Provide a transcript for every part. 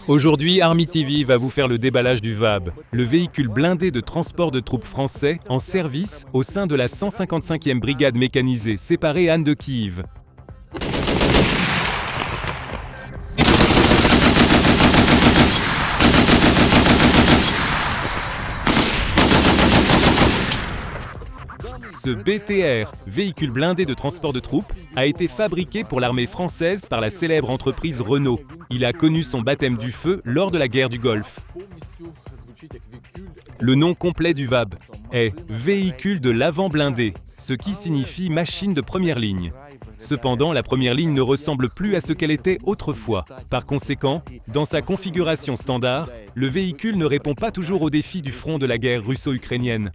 Aujourd'hui, Army TV va vous faire le déballage du VAB, le véhicule blindé de transport de troupes français en service au sein de la 155e brigade mécanisée séparée Anne de Kiev. Ce BTR, véhicule blindé de transport de troupes, a été fabriqué pour l'armée française par la célèbre entreprise Renault. Il a connu son baptême du feu lors de la guerre du Golfe. Le nom complet du VAB est Véhicule de l'avant blindé, ce qui signifie machine de première ligne. Cependant, la première ligne ne ressemble plus à ce qu'elle était autrefois. Par conséquent, dans sa configuration standard, le véhicule ne répond pas toujours aux défis du front de la guerre russo-ukrainienne.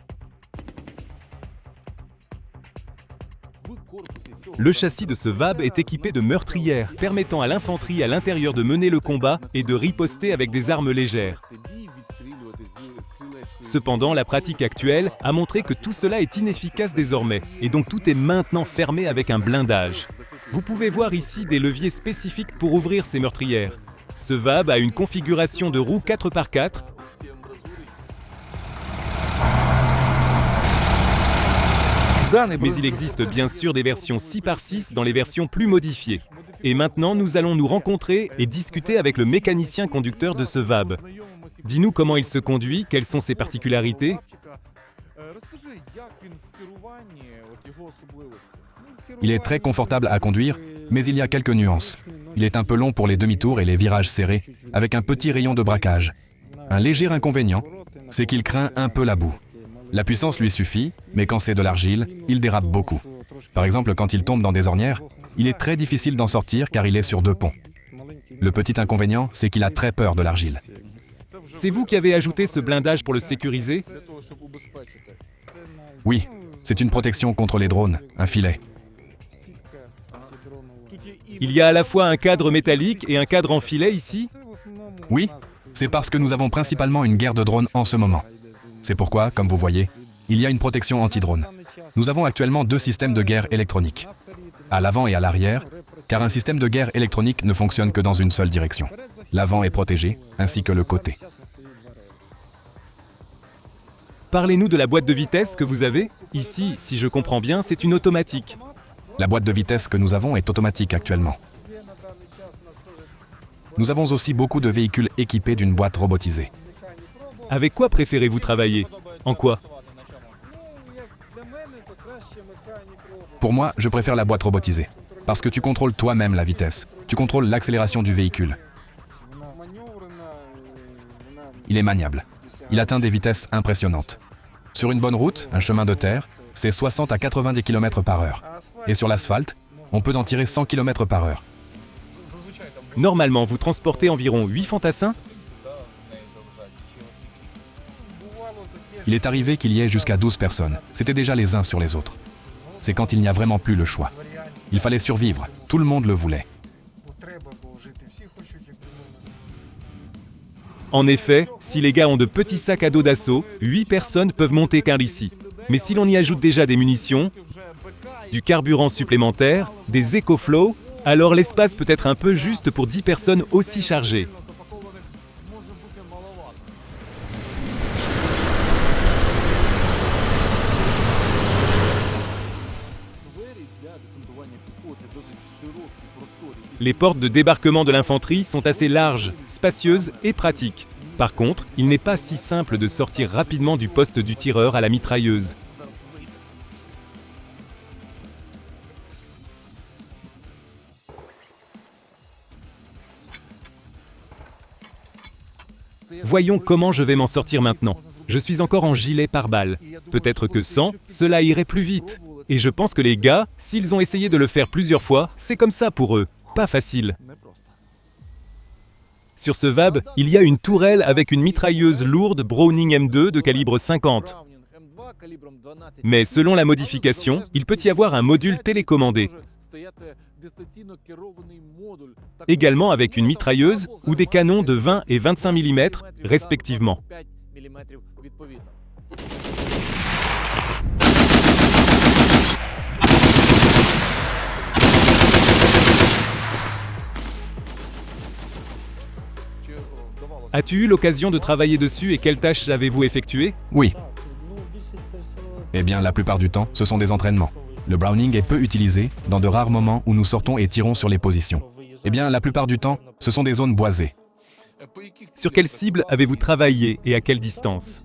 Le châssis de ce VAB est équipé de meurtrières, permettant à l'infanterie à l'intérieur de mener le combat et de riposter avec des armes légères. Cependant, la pratique actuelle a montré que tout cela est inefficace désormais, et donc tout est maintenant fermé avec un blindage. Vous pouvez voir ici des leviers spécifiques pour ouvrir ces meurtrières. Ce VAB a une configuration de roue 4x4, mais il existe bien sûr des versions 6x6 dans les versions plus modifiées. Et maintenant, nous allons nous rencontrer et discuter avec le mécanicien conducteur de ce VAB. Dis-nous comment il se conduit, quelles sont ses particularités. Il est très confortable à conduire, mais il y a quelques nuances. Il est un peu long pour les demi-tours et les virages serrés, avec un petit rayon de braquage. Un léger inconvénient, c'est qu'il craint un peu la boue. La puissance lui suffit, mais quand c'est de l'argile, il dérape beaucoup. Par exemple, quand il tombe dans des ornières, il est très difficile d'en sortir car il est sur 2 ponts. Le petit inconvénient, c'est qu'il a très peur de l'argile. C'est vous qui avez ajouté ce blindage pour le sécuriser? Oui, c'est une protection contre les drones, un filet. Il y a à la fois un cadre métallique et un cadre en filet ici? Oui, c'est parce que nous avons principalement une guerre de drones en ce moment. C'est pourquoi, comme vous voyez, il y a une protection anti-drone. Nous avons actuellement 2 systèmes de guerre électronique, à l'avant et à l'arrière, car un système de guerre électronique ne fonctionne que dans une seule direction. L'avant est protégé, ainsi que le côté. Parlez-nous de la boîte de vitesse que vous avez. Ici, si je comprends bien, c'est une automatique. La boîte de vitesse que nous avons est automatique actuellement. Nous avons aussi beaucoup de véhicules équipés d'une boîte robotisée. Avec quoi préférez-vous travailler? En quoi? Pour moi, je préfère la boîte robotisée, parce que tu contrôles toi-même la vitesse. Tu contrôles l'accélération du véhicule. Il est maniable. Il atteint des vitesses impressionnantes. Sur une bonne route, un chemin de terre, c'est 60 à 90 km/h. Et sur l'asphalte, on peut en tirer 100 km/h. Normalement, vous transportez environ 8 fantassins? Il est arrivé qu'il y ait jusqu'à 12 personnes. C'était déjà les uns sur les autres. C'est quand il n'y a vraiment plus le choix. Il fallait survivre. Tout le monde le voulait. En effet, si les gars ont de petits sacs à dos d'assaut, 8 personnes peuvent monter qu'un ici. Mais si l'on y ajoute déjà des munitions, du carburant supplémentaire, des EcoFlow, alors l'espace peut être un peu juste pour 10 personnes aussi chargées. Les portes de débarquement de l'infanterie sont assez larges, spacieuses et pratiques. Par contre, il n'est pas si simple de sortir rapidement du poste du tireur à la mitrailleuse. Voyons comment je vais m'en sortir maintenant. Je suis encore en gilet pare-balles. Peut-être que sans, cela irait plus vite. Et je pense que les gars, s'ils ont essayé de le faire plusieurs fois, c'est comme ça pour eux. Pas facile. Sur ce VAB, il y a une tourelle avec une mitrailleuse lourde Browning M2 de calibre 50. Mais selon la modification, il peut y avoir un module télécommandé. Également avec une mitrailleuse ou des canons de 20 et 25 mm, respectivement. As-tu eu l'occasion de travailler dessus et quelles tâches avez-vous effectuées? Oui. Eh bien, la plupart du temps, ce sont des entraînements. Le Browning est peu utilisé dans de rares moments où nous sortons et tirons sur les positions. Eh bien, la plupart du temps, ce sont des zones boisées. Sur quelle cible avez-vous travaillé et à quelle distance?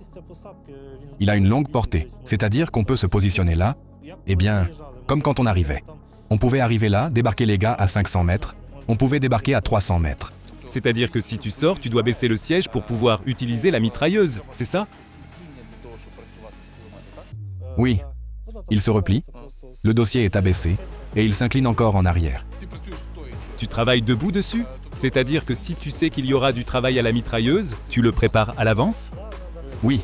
Il a une longue portée, c'est-à-dire qu'on peut se positionner là, eh bien, comme quand on arrivait. On pouvait arriver là, débarquer les gars à 500 mètres, on pouvait débarquer à 300 mètres. C'est-à-dire que si tu sors, tu dois baisser le siège pour pouvoir utiliser la mitrailleuse, c'est ça? Oui, il se replie, le dossier est abaissé, et il s'incline encore en arrière. Tu travailles debout dessus? C'est-à-dire que si tu sais qu'il y aura du travail à la mitrailleuse, tu le prépares à l'avance? Oui,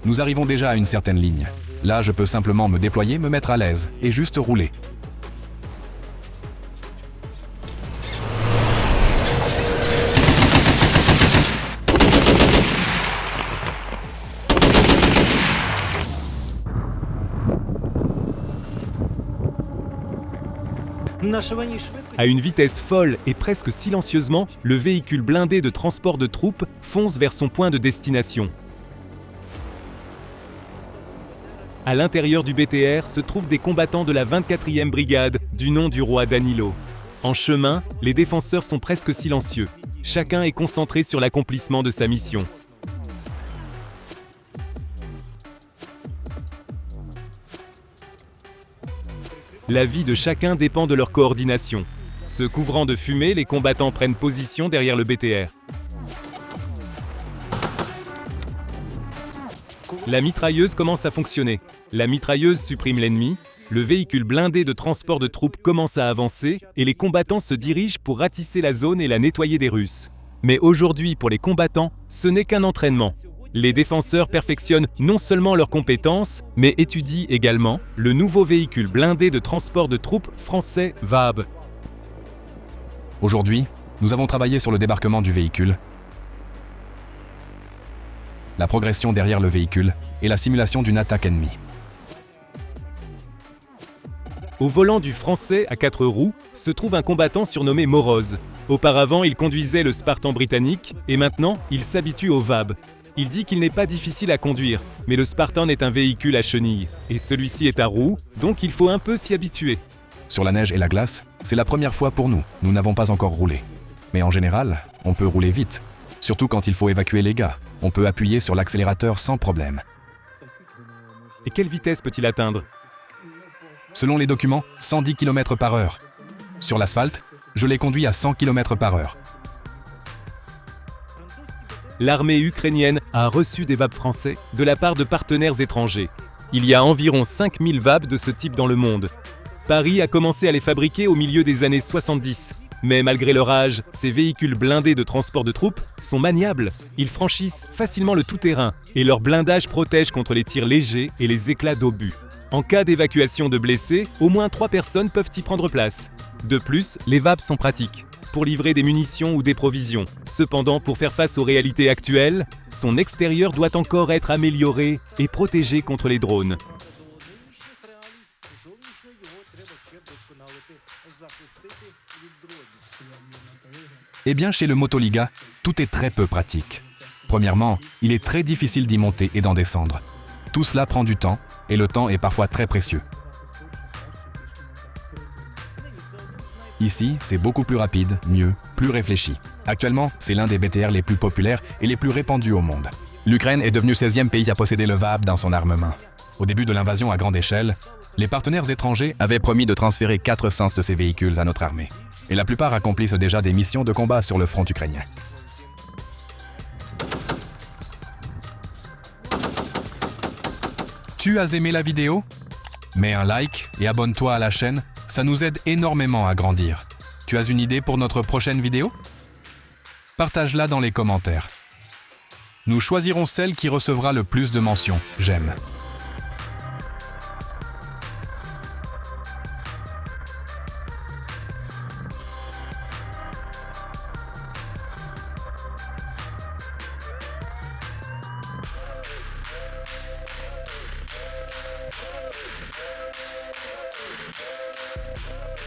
nous arrivons déjà à une certaine ligne. Là, je peux simplement me déployer, me mettre à l'aise, et juste rouler. À une vitesse folle et presque silencieusement, le véhicule blindé de transport de troupes fonce vers son point de destination. À l'intérieur du BTR se trouvent des combattants de la 24e brigade, du nom du roi Danilo. En chemin, les défenseurs sont presque silencieux. Chacun est concentré sur l'accomplissement de sa mission. La vie de chacun dépend de leur coordination. Se couvrant de fumée, les combattants prennent position derrière le BTR. La mitrailleuse commence à fonctionner. La mitrailleuse supprime l'ennemi, le véhicule blindé de transport de troupes commence à avancer et les combattants se dirigent pour ratisser la zone et la nettoyer des Russes. Mais aujourd'hui, pour les combattants, ce n'est qu'un entraînement. Les défenseurs perfectionnent non seulement leurs compétences, mais étudient également le nouveau véhicule blindé de transport de troupes français VAB. Aujourd'hui, nous avons travaillé sur le débarquement du véhicule, la progression derrière le véhicule et la simulation d'une attaque ennemie. Au volant du français à 4 roues se trouve un combattant surnommé Moroz. Auparavant, il conduisait le Spartan britannique et maintenant, il s'habitue au VAB. Il dit qu'il n'est pas difficile à conduire, mais le Spartan est un véhicule à chenilles, et celui-ci est à roues, donc il faut un peu s'y habituer. Sur la neige et la glace, c'est la première fois pour nous, nous n'avons pas encore roulé. Mais en général, on peut rouler vite, surtout quand il faut évacuer les gars. On peut appuyer sur l'accélérateur sans problème. Et quelle vitesse peut-il atteindre? Selon les documents, 110 km/h. Sur l'asphalte, je l'ai conduit à 100 km/h. L'armée ukrainienne a reçu des VAB français de la part de partenaires étrangers. Il y a environ 5000 VAB de ce type dans le monde. Paris a commencé à les fabriquer au milieu des années 70. Mais malgré leur âge, ces véhicules blindés de transport de troupes sont maniables. Ils franchissent facilement le tout-terrain et leur blindage protège contre les tirs légers et les éclats d'obus. En cas d'évacuation de blessés, au moins 3 personnes peuvent y prendre place. De plus, les VAB sont pratiques pour livrer des munitions ou des provisions. Cependant, pour faire face aux réalités actuelles, son extérieur doit encore être amélioré et protégé contre les drones. Eh bien, chez le Motoliga, tout est très peu pratique. Premièrement, il est très difficile d'y monter et d'en descendre. Tout cela prend du temps, et le temps est parfois très précieux. Ici, c'est beaucoup plus rapide, mieux, plus réfléchi. Actuellement, c'est l'un des BTR les plus populaires et les plus répandus au monde. L'Ukraine est devenue 16e pays à posséder le VAB dans son armement. Au début de l'invasion à grande échelle, les partenaires étrangers avaient promis de transférer 400 de ces véhicules à notre armée. Et la plupart accomplissent déjà des missions de combat sur le front ukrainien. Tu as aimé la vidéo? Mets un like et abonne-toi à la chaîne, ça nous aide énormément à grandir. Tu as une idée pour notre prochaine vidéo? Partage-la dans les commentaires. Nous choisirons celle qui recevra le plus de mentions « J'aime ».